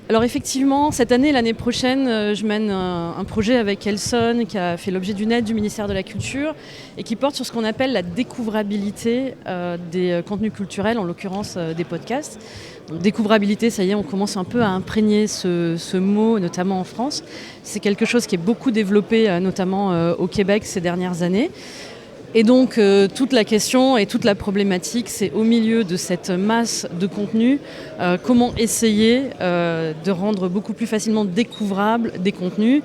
Alors effectivement, cette année et l'année prochaine, je mène un projet avec Elson qui a fait l'objet d'une aide du ministère de la Culture et qui porte sur ce qu'on appelle la découvrabilité des contenus culturels, en l'occurrence des podcasts. Donc, découvrabilité, ça y est, on commence un peu à imprégner ce mot, notamment en France. C'est quelque chose qui est beaucoup développé, notamment au Québec ces dernières années. Et donc toute la question et toute la problématique, c'est au milieu de cette masse de contenu, comment essayer de rendre beaucoup plus facilement découvrables des contenus.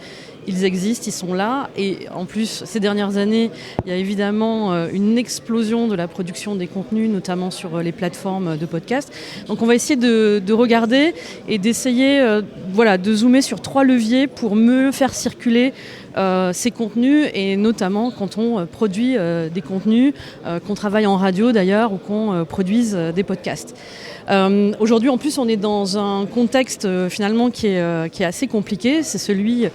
Ils existent, ils sont là, et en plus ces dernières années, il y a évidemment une explosion de la production des contenus, notamment sur les plateformes de podcast. Donc on va essayer de regarder et d'essayer de zoomer sur 3 leviers pour mieux faire circuler ces contenus, et notamment quand on produit des contenus, qu'on travaille en radio d'ailleurs ou qu'on produise des podcasts. Aujourd'hui, en plus, on est dans un contexte finalement qui est assez compliqué. C'est celui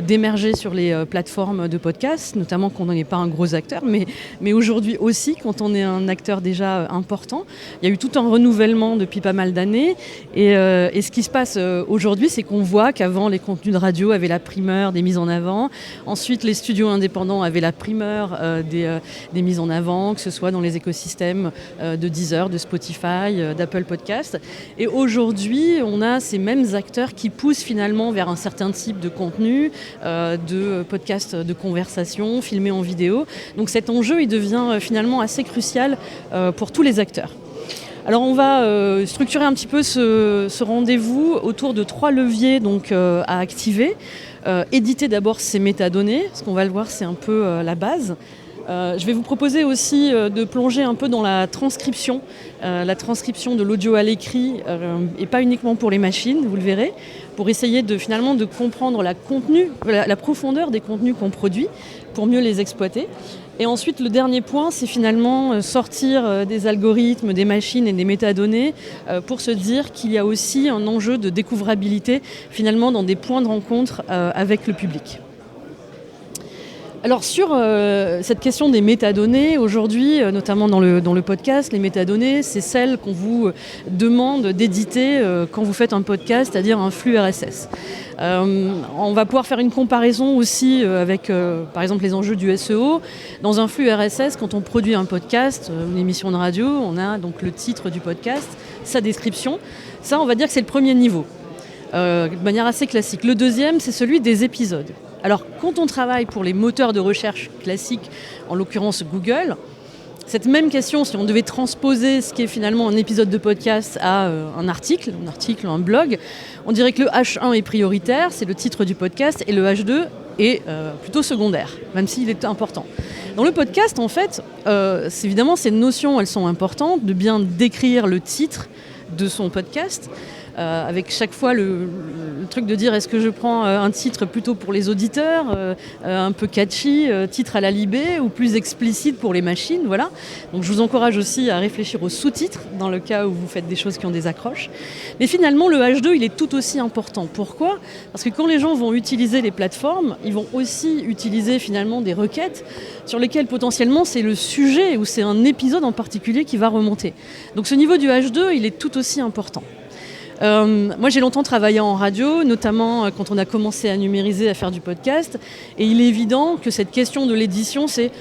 d'émerger sur les plateformes de podcasts, notamment quand on n'est pas un gros acteur, mais aujourd'hui aussi quand on est un acteur déjà important. Il y a eu tout un renouvellement depuis pas mal d'années, et ce qui se passe aujourd'hui, c'est qu'on voit qu'avant, les contenus de radio avaient la primeur des mises en avant. Ensuite, les studios indépendants avaient la primeur des mises en avant, que ce soit dans les écosystèmes de Deezer, de Spotify, d'Apple Podcast. Et aujourd'hui, on a ces mêmes acteurs qui poussent finalement vers un certain type de contenu, de podcasts de conversation, filmés en vidéo. Donc cet enjeu, il devient finalement assez crucial pour tous les acteurs. Alors on va structurer un petit peu ce rendez-vous autour de 3 leviers donc, à activer. Éditer d'abord ces métadonnées, parce qu'on va le voir, c'est un peu la base. Je vais vous proposer aussi de plonger un peu dans la transcription de l'audio à l'écrit, et pas uniquement pour les machines, vous le verrez, pour essayer finalement de comprendre la profondeur des contenus qu'on produit, pour mieux les exploiter. Et ensuite, le dernier point, c'est finalement sortir des algorithmes, des machines et des métadonnées pour se dire qu'il y a aussi un enjeu de découvrabilité finalement dans des points de rencontre avec le public. Alors sur cette question des métadonnées, aujourd'hui, notamment dans le podcast, les métadonnées, c'est celles qu'on vous demande d'éditer quand vous faites un podcast, c'est-à-dire un flux RSS. On va pouvoir faire une comparaison aussi avec, par exemple, les enjeux du SEO. Dans un flux RSS, quand on produit un podcast, une émission de radio, on a donc le titre du podcast, sa description. Ça, on va dire que c'est le premier niveau, de manière assez classique. Le deuxième, c'est celui des épisodes. Alors, quand on travaille pour les moteurs de recherche classiques, en l'occurrence Google, cette même question, si on devait transposer ce qui est finalement un épisode de podcast à un article, un blog, on dirait que le H1 est prioritaire, c'est le titre du podcast, et le H2 est plutôt secondaire, même s'il est important. Dans le podcast, en fait, évidemment, ces notions, elles sont importantes, de bien décrire le titre de son podcast, avec chaque fois le truc de dire est-ce que je prends un titre plutôt pour les auditeurs, un peu catchy, titre à la Libé, ou plus explicite pour les machines, voilà. Donc je vous encourage aussi à réfléchir aux sous-titres dans le cas où vous faites des choses qui ont des accroches. Mais finalement, le H2, il est tout aussi important. Pourquoi ? Parce que quand les gens vont utiliser les plateformes, ils vont aussi utiliser finalement des requêtes sur lesquelles potentiellement c'est le sujet ou c'est un épisode en particulier qui va remonter. Donc ce niveau du H2, il est tout aussi important. Moi j'ai longtemps travaillé en radio, notamment quand on a commencé à numériser, à faire du podcast, et il est évident que cette question de l'édition, c'est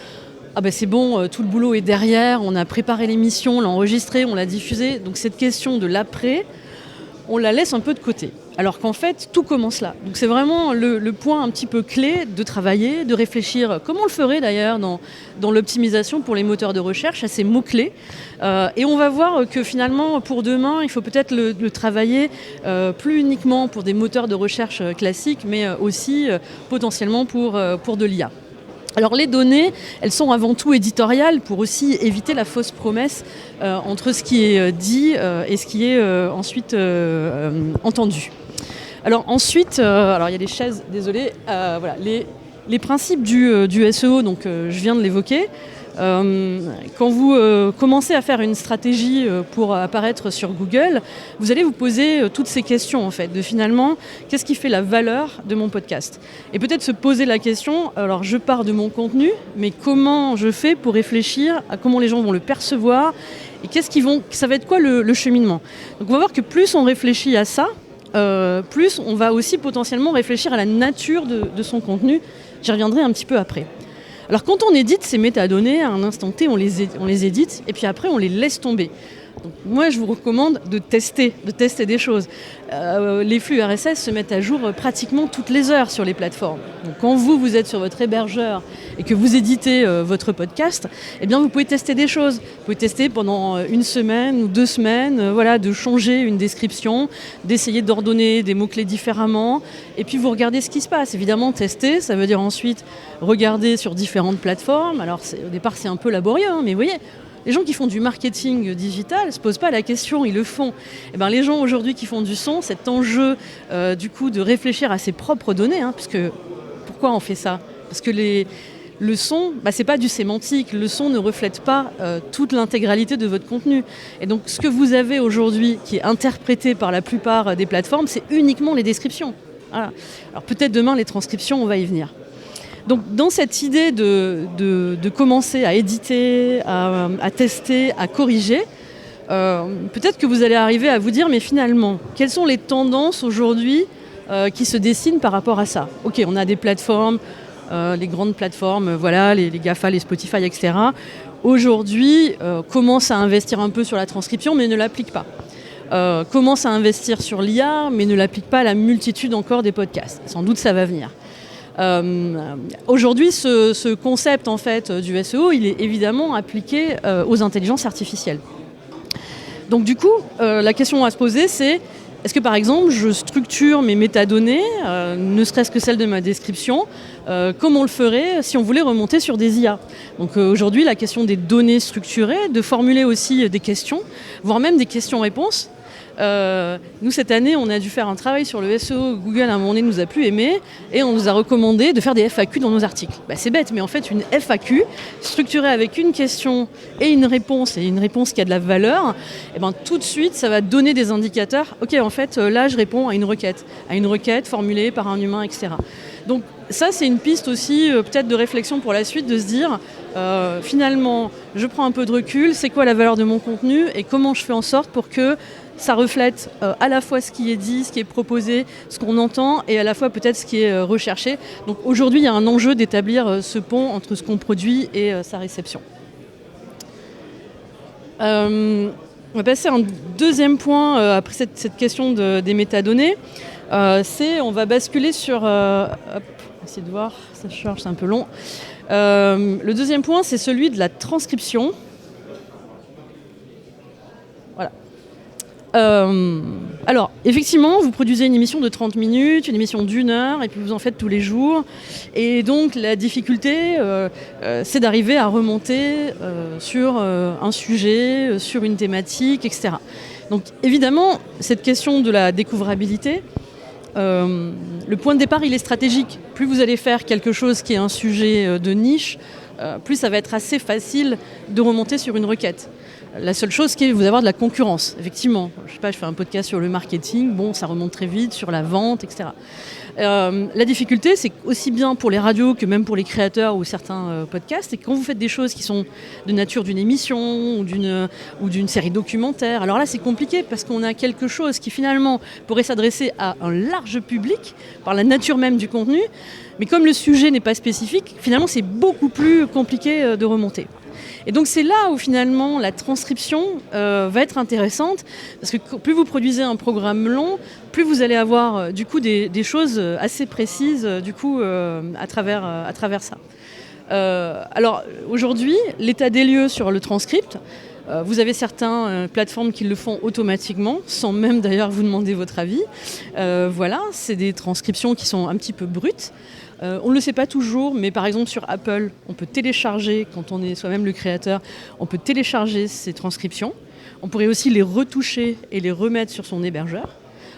c'est bon, tout le boulot est derrière, on a préparé l'émission, on l'a enregistrée, on l'a diffusée, donc cette question de l'après, on la laisse un peu de côté. Alors qu'en fait, tout commence là. Donc c'est vraiment le point un petit peu clé de travailler, de réfléchir, comme on le ferait d'ailleurs dans l'optimisation pour les moteurs de recherche, à ces mots-clés. Et on va voir que finalement, pour demain, il faut peut-être le travailler plus uniquement pour des moteurs de recherche classiques, mais aussi potentiellement pour de l'IA. Alors les données, elles sont avant tout éditoriales pour aussi éviter la fausse promesse entre ce qui est dit et ce qui est ensuite entendu. Alors ensuite, il y a des chaises, désolé, voilà, les principes du SEO, donc je viens de l'évoquer. Quand vous commencez à faire une stratégie pour apparaître sur Google, vous allez vous poser toutes ces questions en fait, de finalement, qu'est-ce qui fait la valeur de mon podcast ? Et peut-être se poser la question, alors je pars de mon contenu, mais comment je fais pour réfléchir à comment les gens vont le percevoir et ça va être quoi le cheminement ? Donc on va voir que plus on réfléchit à ça, plus on va aussi potentiellement réfléchir à la nature de son contenu. J'y reviendrai un petit peu après. Alors quand on édite ces métadonnées, à un instant T, on les édite et puis après on les laisse tomber. Donc, moi, je vous recommande de tester des choses. Les flux RSS se mettent à jour pratiquement toutes les heures sur les plateformes. Donc, quand vous êtes sur votre hébergeur et que vous éditez votre podcast, eh bien, vous pouvez tester des choses. Vous pouvez tester pendant 1 semaine ou 2 semaines, de changer une description, d'essayer d'ordonner des mots-clés différemment, et puis vous regardez ce qui se passe. Évidemment, tester, ça veut dire ensuite regarder sur différentes plateformes. Alors, au départ, c'est un peu laborieux, mais vous voyez, les gens qui font du marketing digital ne se posent pas la question, ils le font. Et ben, les gens aujourd'hui qui font du son, cet enjeu de réfléchir à ses propres données, puisque pourquoi on fait ça ? Parce que le son, c'est pas du sémantique, le son ne reflète pas toute l'intégralité de votre contenu. Et donc ce que vous avez aujourd'hui qui est interprété par la plupart des plateformes, c'est uniquement les descriptions. Voilà. Alors peut-être demain les transcriptions, on va y venir. Donc dans cette idée de commencer à éditer, à tester, à corriger, peut-être que vous allez arriver à vous dire, mais finalement, quelles sont les tendances aujourd'hui qui se dessinent par rapport à ça ? Ok, on a des plateformes, les grandes plateformes, les GAFA, les Spotify, etc. Aujourd'hui, commencent à investir un peu sur la transcription, mais ne l'appliquent pas. Commencent à investir sur l'IA, mais ne l'appliquent pas à la multitude encore des podcasts. Sans doute, ça va venir. Aujourd'hui, ce concept en fait du SEO, il est évidemment appliqué aux intelligences artificielles. Donc du coup, la question à se poser, c'est est-ce que par exemple, je structure mes métadonnées, ne serait-ce que celle de ma description, comme on le ferait si on voulait remonter sur des IA. Donc aujourd'hui, la question des données structurées, de formuler aussi des questions, voire même des questions-réponses. Nous, cette année, on a dû faire un travail sur le SEO. Google, à un moment donné, nous a plus aimé et on nous a recommandé de faire des FAQ dans nos articles. C'est bête, mais en fait, une FAQ structurée avec une question et une réponse qui a de la valeur, tout de suite, ça va donner des indicateurs. Ok, en fait, là, je réponds à une requête formulée par un humain, etc. Donc, ça, c'est une piste aussi, peut-être de réflexion pour la suite, de se dire, finalement, je prends un peu de recul, c'est quoi la valeur de mon contenu et comment je fais en sorte pour que ça reflète à la fois ce qui est dit, ce qui est proposé, ce qu'on entend et à la fois peut-être ce qui est recherché. Donc aujourd'hui, il y a un enjeu d'établir ce pont entre ce qu'on produit et sa réception. On va passer à un deuxième point après cette question des métadonnées. On va basculer sur... essayez de voir, ça charge, c'est un peu long. Le deuxième point, c'est celui de la transcription. Voilà. Alors, effectivement, vous produisez une émission de 30 minutes, une émission d'1 heure, et puis vous en faites tous les jours. Et donc, la difficulté, c'est d'arriver à remonter sur un sujet, sur une thématique, etc. Donc, évidemment, cette question de la découvrabilité, le point de départ, il est stratégique. Plus vous allez faire quelque chose qui est un sujet de niche, plus ça va être assez facile de remonter sur une requête. La seule chose, c'est que vous allez avoir de la concurrence, effectivement. Je sais pas, je fais un podcast sur le marketing, ça remonte très vite, sur la vente, etc. La difficulté, c'est aussi bien pour les radios que même pour les créateurs ou certains podcasts, c'est que quand vous faites des choses qui sont de nature d'une émission ou d'une série documentaire, alors là, c'est compliqué parce qu'on a quelque chose qui finalement pourrait s'adresser à un large public par la nature même du contenu, mais comme le sujet n'est pas spécifique, finalement, c'est beaucoup plus compliqué de remonter. Et donc c'est là où finalement la transcription va être intéressante, parce que plus vous produisez un programme long, plus vous allez avoir du coup des choses assez précises à travers ça. Alors aujourd'hui, l'état des lieux sur le transcript, vous avez certaines plateformes qui le font automatiquement, sans même d'ailleurs vous demander votre avis. C'est des transcriptions qui sont un petit peu brutes. On ne le sait pas toujours, mais par exemple sur Apple, on peut télécharger, quand on est soi-même le créateur, on peut télécharger ces transcriptions. On pourrait aussi les retoucher et les remettre sur son hébergeur.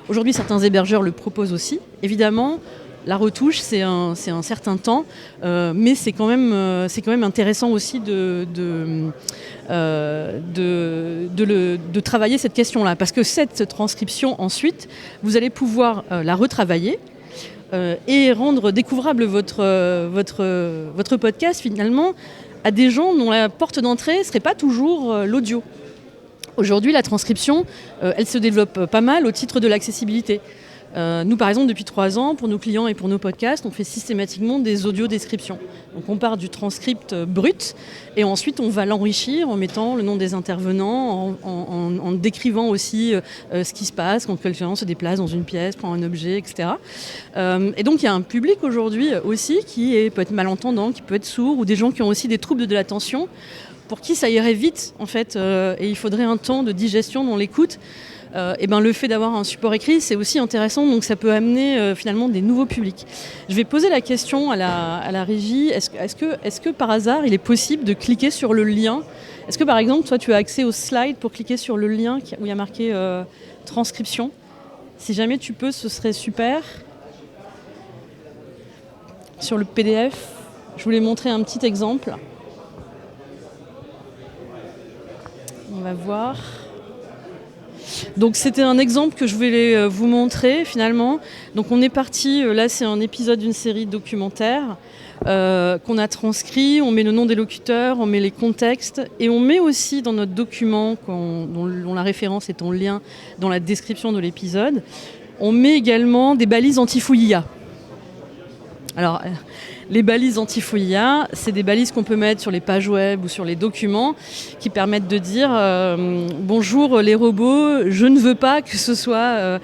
Aujourd'hui, certains hébergeurs le proposent aussi. Évidemment, la retouche, c'est un certain temps, mais c'est quand même intéressant aussi de travailler cette question-là. Parce que cette transcription, ensuite, vous allez pouvoir la retravailler, et rendre découvrable votre podcast finalement à des gens dont la porte d'entrée ne serait pas toujours l'audio. Aujourd'hui, la transcription, elle se développe pas mal au titre de l'accessibilité. Nous, par exemple, depuis 3 ans, pour nos clients et pour nos podcasts, on fait systématiquement des audio-descriptions. Donc on part du transcript brut et ensuite on va l'enrichir en mettant le nom des intervenants, en décrivant aussi ce qui se passe quand quelqu'un se déplace dans une pièce, prend un objet, etc. Et donc il y a un public aujourd'hui aussi qui peut être malentendant, qui peut être sourd, ou des gens qui ont aussi des troubles de l'attention, pour qui ça irait vite en fait, et il faudrait un temps de digestion dans l'écoute. Et le fait d'avoir un support écrit, c'est aussi intéressant, donc ça peut amener finalement des nouveaux publics. Je vais poser la question à la régie. Est-ce que par hasard, il est possible de cliquer sur le lien ? Est-ce que par exemple, toi, tu as accès au slide pour cliquer sur le lien où il y a marqué transcription ? Si jamais tu peux, ce serait super. Sur le PDF, je voulais montrer un petit exemple. On va voir. Donc c'était un exemple que je voulais vous montrer finalement. Donc on est parti, là c'est un épisode d'une série documentaire qu'on a transcrit, on met le nom des locuteurs, on met les contextes et on met aussi dans notre document dont la référence est en lien dans la description de l'épisode, on met également des balises anti-fouillis. Alors, les balises anti-fouillis, c'est des balises qu'on peut mettre sur les pages web ou sur les documents qui permettent de dire bonjour les robots, je ne veux pas que ce soit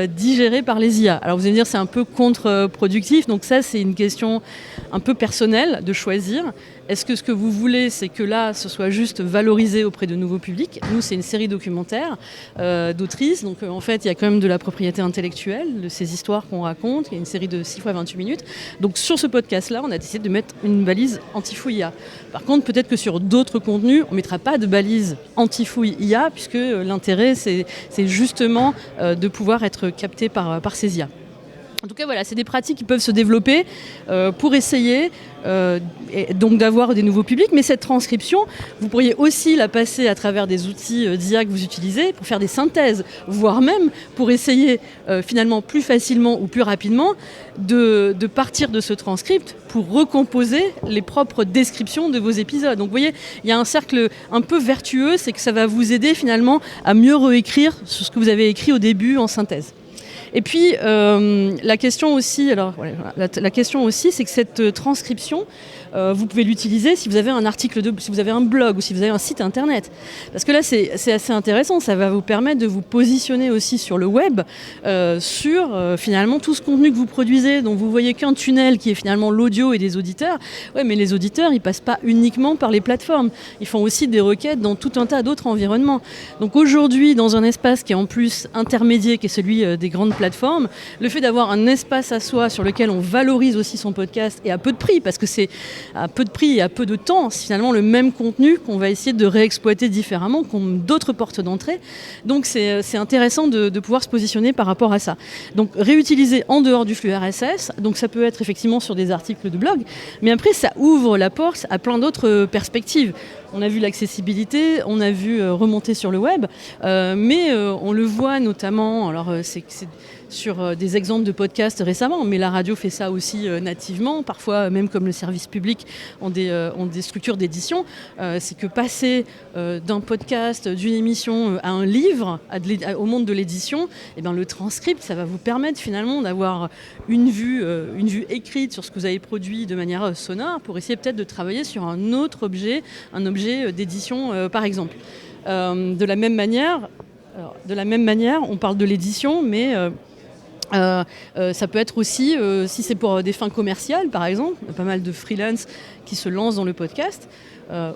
digéré par les IA. Alors vous allez me dire c'est un peu contre-productif, donc ça c'est une question un peu personnelle de choisir. Est-ce que ce que vous voulez, c'est que là, ce soit juste valorisé auprès de nouveaux publics ? Nous, c'est une série documentaire d'autrices. Donc, en fait, il y a quand même de la propriété intellectuelle de ces histoires qu'on raconte. Il y a une série de 6 fois 28 minutes. Donc, sur ce podcast-là, on a décidé de mettre une balise anti-fouille IA. Par contre, peut-être que sur d'autres contenus, on ne mettra pas de balise anti-fouille IA, puisque l'intérêt, c'est justement de pouvoir être capté par ces IA. En tout cas, voilà, c'est des pratiques qui peuvent se développer pour essayer et donc d'avoir des nouveaux publics. Mais cette transcription, vous pourriez aussi la passer à travers des outils d'IA que vous utilisez pour faire des synthèses, voire même pour essayer finalement plus facilement ou plus rapidement de partir de ce transcript pour recomposer les propres descriptions de vos épisodes. Donc vous voyez, il y a un cercle un peu vertueux, c'est que ça va vous aider finalement à mieux réécrire ce que vous avez écrit au début en synthèse. Et puis la question aussi, c'est que cette transcription, vous pouvez l'utiliser si vous avez un article, si vous avez un blog ou si vous avez un site internet. Parce que là, c'est assez intéressant. Ça va vous permettre de vous positionner aussi sur le web, sur finalement tout ce contenu que vous produisez, dont vous voyez qu'un tunnel qui est finalement l'audio et des auditeurs. Ouais, mais les auditeurs, ils passent pas uniquement par les plateformes. Ils font aussi des requêtes dans tout un tas d'autres environnements. Donc aujourd'hui, dans un espace qui est en plus intermédiaire, qui est celui des grandes plateformes, le fait d'avoir un espace à soi sur lequel on valorise aussi son podcast et à peu de prix, parce que c'est à peu de prix et à peu de temps, c'est finalement le même contenu qu'on va essayer de réexploiter différemment, comme d'autres portes d'entrée. Donc c'est intéressant de pouvoir se positionner par rapport à ça. Donc réutiliser en dehors du flux RSS, donc ça peut être effectivement sur des articles de blog, mais après ça ouvre la porte à plein d'autres perspectives. On a vu l'accessibilité, on a vu remonter sur le web, mais on le voit notamment, alors c'est sur des exemples de podcasts récemment, mais la radio fait ça aussi nativement, parfois même comme le service public ont des structures d'édition, c'est que passer d'un podcast, d'une émission à un livre, au monde de l'édition, et bien le transcript, ça va vous permettre finalement d'avoir une vue écrite sur ce que vous avez produit de manière sonore pour essayer peut-être de travailler sur un autre objet, un objet d'édition par exemple. De la même manière, on parle de l'édition, mais ça peut être aussi, si c'est pour des fins commerciales par exemple, il y a pas mal de freelance qui se lancent dans le podcast.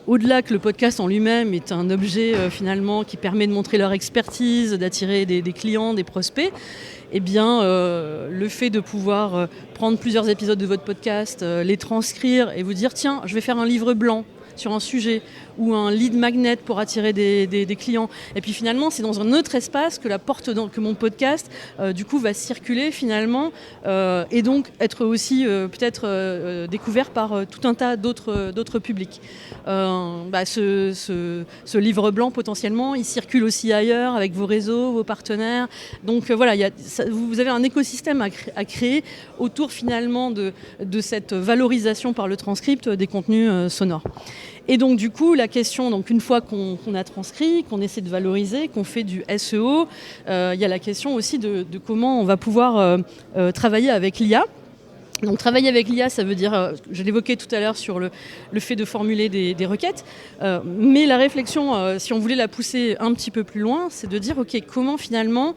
Au-delà que le podcast en lui-même est un objet finalement qui permet de montrer leur expertise, d'attirer des clients, des prospects, eh bien, le fait de pouvoir prendre plusieurs épisodes de votre podcast, les transcrire et vous dire tiens, je vais faire un livre blanc sur un sujet ou un lead magnet pour attirer des clients. Et puis finalement, c'est dans un autre espace que mon podcast du coup va circuler finalement et donc être aussi peut-être découvert par tout un tas d'autres publics. Ce livre blanc potentiellement, il circule aussi ailleurs avec vos réseaux, vos partenaires. Donc voilà, vous avez un écosystème à créer autour finalement de cette valorisation par le transcript des contenus sonores. Et donc du coup, la question, donc, une fois qu'on a transcrit, qu'on essaie de valoriser, qu'on fait du SEO, il y a la question aussi de comment on va pouvoir travailler avec l'IA. Donc travailler avec l'IA, ça veut dire, je l'évoquais tout à l'heure sur le fait de formuler des requêtes, mais la réflexion, si on voulait la pousser un petit peu plus loin, c'est de dire, ok, comment finalement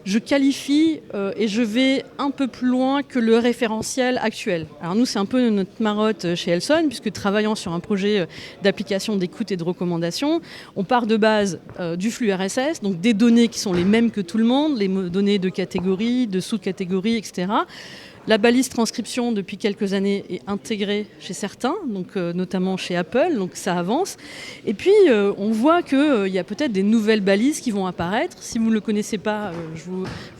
je qualifie et je vais un peu plus loin que le référentiel actuel. Alors nous, c'est un peu notre marotte chez Elson, puisque travaillant sur un projet d'application d'écoute et de recommandation, on part de base du flux RSS, donc des données qui sont les mêmes que tout le monde, les données de catégories, de sous-catégories, etc. La balise transcription, depuis quelques années, est intégrée chez certains, donc, notamment chez Apple, donc ça avance. Et puis, on voit qu'il y a peut-être des nouvelles balises qui vont apparaître. Si vous ne le connaissez pas, je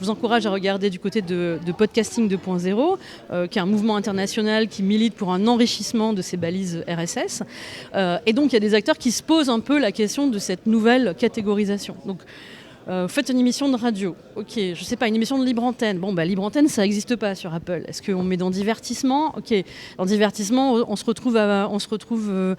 vous encourage à regarder du côté de Podcasting 2.0, qui est un mouvement international qui milite pour un enrichissement de ces balises RSS. Et donc, il y a des acteurs qui se posent un peu la question de cette nouvelle catégorisation. Donc, faites une émission de radio. Ok, je sais pas, une émission de libre antenne. Bon, libre antenne, ça n'existe pas sur Apple. Est-ce qu'on met dans divertissement ? Ok, dans divertissement, on se retrouve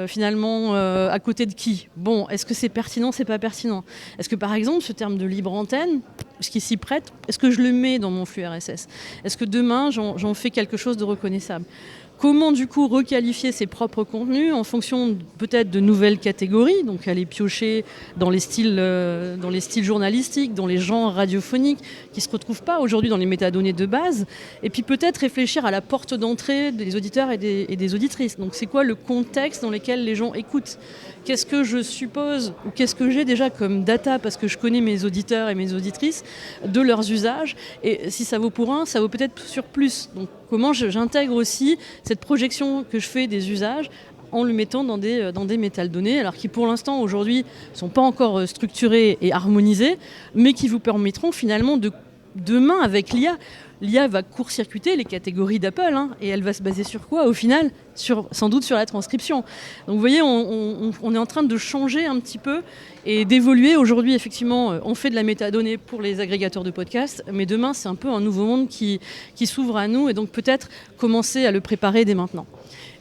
finalement à côté de qui ? Bon, est-ce que c'est pertinent ? C'est pas pertinent. Est-ce que par exemple, ce terme de libre antenne, ce qui s'y prête, est-ce que je le mets dans mon flux RSS ? Est-ce que demain, j'en fais quelque chose de reconnaissable ? Comment du coup requalifier ses propres contenus en fonction peut-être de nouvelles catégories, donc aller piocher dans les styles journalistiques, dans les genres radiophoniques qui ne se retrouvent pas aujourd'hui dans les métadonnées de base, et puis peut-être réfléchir à la porte d'entrée des auditeurs et des auditrices. Donc c'est quoi le contexte dans lequel les gens écoutent ? Qu'est-ce que je suppose, ou qu'est-ce que j'ai déjà comme data, parce que je connais mes auditeurs et mes auditrices, de leurs usages, et si ça vaut pour un, ça vaut peut-être sur plus. Donc comment j'intègre aussi cette projection que je fais des usages en le mettant dans des métadonnées, alors qui pour l'instant aujourd'hui ne sont pas encore structurés et harmonisés, mais qui vous permettront finalement de demain avec l'IA. L'IA va court-circuiter les catégories d'Apple, et elle va se baser sur quoi au final ? Sans doute sur la transcription. Donc vous voyez, on est en train de changer un petit peu et d'évoluer. Aujourd'hui, effectivement, on fait de la métadonnée pour les agrégateurs de podcasts, mais demain, c'est un peu un nouveau monde qui s'ouvre à nous, et donc peut-être commencer à le préparer dès maintenant.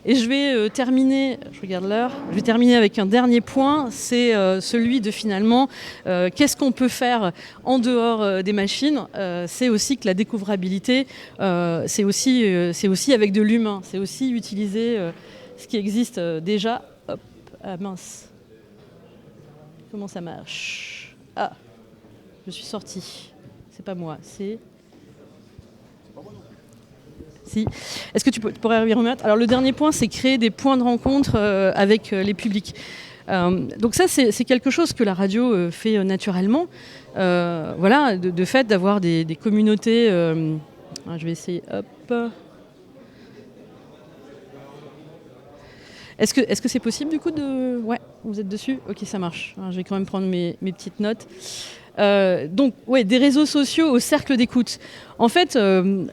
Et je vais terminer, je regarde l'heure, je vais terminer avec un dernier point, c'est celui de finalement qu'est-ce qu'on peut faire en dehors des machines. C'est aussi que la découvrabilité, c'est aussi avec de l'humain, c'est aussi utiliser ce qui existe déjà. Hop, ah mince, comment ça marche ? Ah, je suis sortie, c'est pas moi, c'est... Si. Est-ce que tu pourrais y remettre ? Alors le dernier point, c'est créer des points de rencontre avec les publics. Donc ça, c'est quelque chose que la radio fait naturellement. Voilà, de fait d'avoir des communautés. Je vais essayer. Hop. Est-ce que c'est possible du coup de... Ouais, vous êtes dessus ? Ok, ça marche. Je vais quand même prendre mes petites notes. Donc, ouais, des réseaux sociaux au cercle d'écoute. En fait,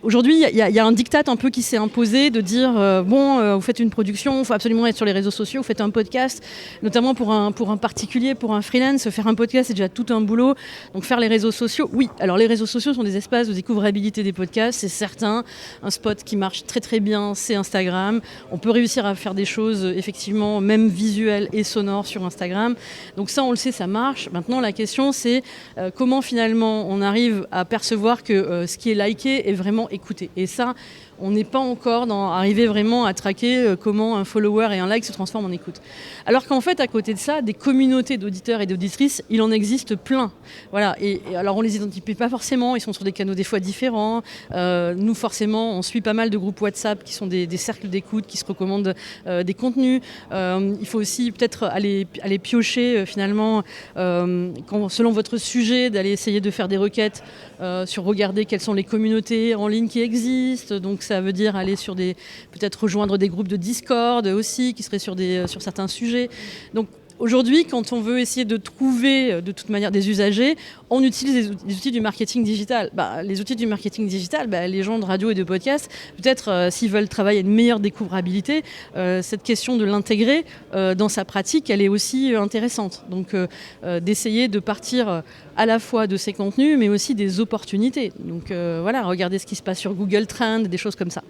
aujourd'hui, il y a un diktat un peu qui s'est imposé de dire vous faites une production, il faut absolument être sur les réseaux sociaux, vous faites un podcast, notamment pour un particulier, pour un freelance, faire un podcast, c'est déjà tout un boulot. Donc, faire les réseaux sociaux, oui. Alors, les réseaux sociaux sont des espaces de découvrabilité des podcasts, c'est certain. Un spot qui marche très très bien, c'est Instagram. On peut réussir à faire des choses, effectivement, même visuelles et sonores sur Instagram. Donc ça, on le sait, ça marche. Maintenant, la question, c'est comment finalement on arrive à percevoir que ce qui est liké est vraiment écouté. Et ça, on n'est pas encore arrivé vraiment à traquer comment un follower et un like se transforment en écoute. Alors qu'en fait, à côté de ça, des communautés d'auditeurs et d'auditrices, il en existe plein. Voilà. Et alors, on les identifie pas forcément, ils sont sur des canaux des fois différents. Nous, forcément, on suit pas mal de groupes WhatsApp qui sont des cercles d'écoute, qui se recommandent des contenus. Il faut aussi peut-être aller piocher, finalement, selon votre sujet, d'aller essayer de faire des requêtes sur regarder quelles sont les communautés en ligne qui existent. Donc, ça veut dire aller peut-être rejoindre des groupes de Discord aussi, qui seraient sur certains sujets. Donc aujourd'hui, quand on veut essayer de trouver de toute manière des usagers, on utilise les outils du marketing digital. Les outils du marketing digital, les gens de radio et de podcast, peut-être s'ils veulent travailler à une meilleure découvrabilité, cette question de l'intégrer dans sa pratique, elle est aussi intéressante. Donc d'essayer de partir à la fois de ces contenus, mais aussi des opportunités. Donc voilà, regardez ce qui se passe sur Google Trends, des choses comme ça.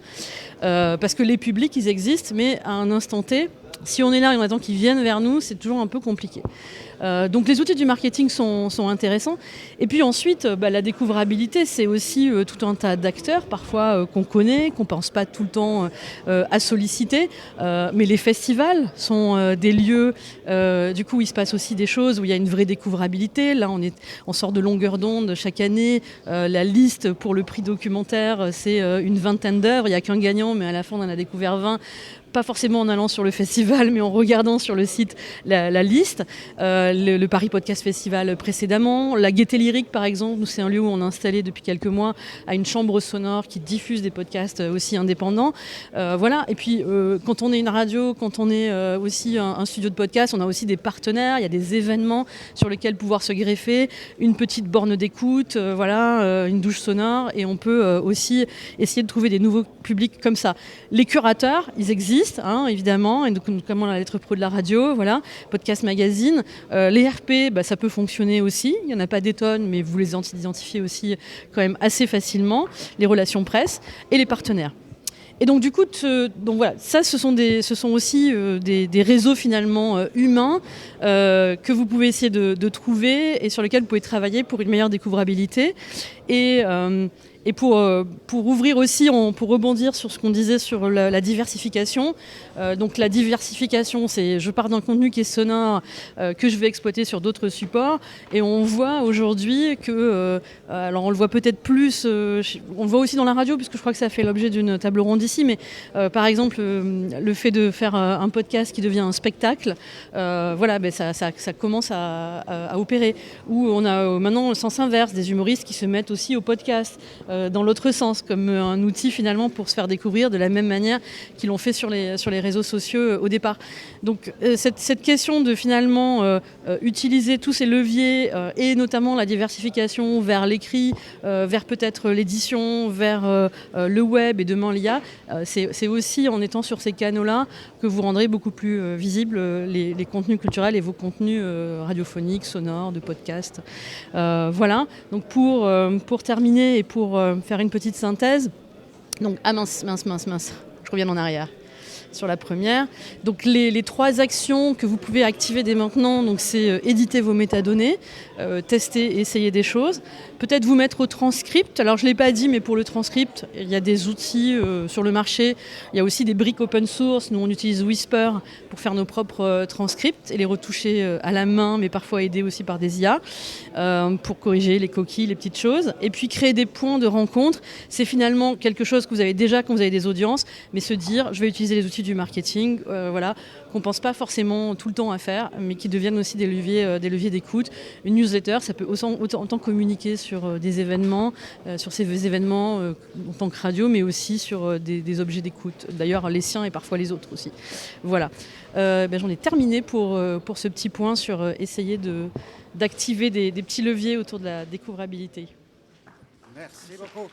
Parce que les publics, ils existent, mais à un instant T, Si on est là et on attend qu'ils viennent vers nous, c'est toujours un peu compliqué. Donc les outils du marketing sont intéressants. Et puis ensuite, la découvrabilité, c'est aussi tout un tas d'acteurs, parfois qu'on connaît, qu'on ne pense pas tout le temps à solliciter. Mais les festivals sont des lieux, du coup, où il se passe aussi des choses où il y a une vraie découvrabilité. Là, on sort de longueur d'onde chaque année. La liste pour le prix documentaire, c'est une vingtaine d'œuvres. Il n'y a qu'un gagnant, mais à la fin, on en a découvert 20. Pas forcément en allant sur le festival, mais en regardant sur le site la liste. Le Paris Podcast Festival précédemment. La Gaieté Lyrique, par exemple, nous, c'est un lieu où on a installé depuis quelques mois à une chambre sonore qui diffuse des podcasts aussi indépendants. Voilà. Et puis, quand on est une radio, quand on est aussi un studio de podcast, on a aussi des partenaires. Il y a des événements sur lesquels pouvoir se greffer, une petite borne d'écoute, une douche sonore. Et on peut aussi essayer de trouver des nouveaux publics comme ça. Les curateurs, ils existent. Évidemment, et donc, notamment la lettre pro de la radio, voilà, podcast magazine. Les RP, ça peut fonctionner aussi. Il n'y en a pas des tonnes, mais vous les identifiez aussi quand même assez facilement. Les relations presse et les partenaires. Et donc du coup, ça, ce sont aussi des réseaux finalement humains que vous pouvez essayer de trouver et sur lesquels vous pouvez travailler pour une meilleure découvrabilité. Et pour ouvrir aussi, pour rebondir sur ce qu'on disait sur la diversification. Donc la diversification, c'est je pars d'un contenu qui est sonore, que je vais exploiter sur d'autres supports. Et on voit aujourd'hui que, alors on le voit peut-être plus, on le voit aussi dans la radio, puisque je crois que ça fait l'objet d'une table ronde ici, mais par exemple, le fait de faire un podcast qui devient un spectacle, ça commence à opérer. Où on a maintenant le sens inverse, des humoristes qui se mettent aussi au podcast. Dans l'autre sens, comme un outil finalement pour se faire découvrir de la même manière qu'ils l'ont fait sur les réseaux sociaux au départ. Donc cette question de finalement utiliser tous ces leviers et notamment la diversification vers l'écrit, vers peut-être l'édition, vers le web et demain l'IA, c'est aussi en étant sur ces canaux-là que vous rendrez beaucoup plus visibles les contenus culturels et vos contenus radiophoniques, sonores, de podcasts. Voilà, donc pour terminer et pour faire une petite synthèse. Donc, mince, je reviens en arrière sur la première. Donc les 3 actions que vous pouvez activer dès maintenant, donc c'est éditer vos métadonnées, tester, essayer des choses, peut-être vous mettre au transcript. Alors je ne l'ai pas dit, mais pour le transcript, il y a des outils sur le marché. Il y a aussi des briques open source. Nous, on utilise Whisper pour faire nos propres transcripts et les retoucher à la main, mais parfois aidés aussi par des IA, pour corriger les coquilles, les petites choses. Et puis créer des points de rencontre, c'est finalement quelque chose que vous avez déjà quand vous avez des audiences, mais se dire, je vais utiliser les outils du marketing, qu'on ne pense pas forcément tout le temps à faire, mais qui deviennent aussi des leviers d'écoute. Une newsletter, ça peut autant communiquer sur des événements, sur ces événements en tant que radio, mais aussi sur des objets d'écoute. D'ailleurs, les siens et parfois les autres aussi. Voilà. J'en ai terminé pour ce petit point sur essayer d'activer des petits leviers autour de la découvrabilité. Merci beaucoup.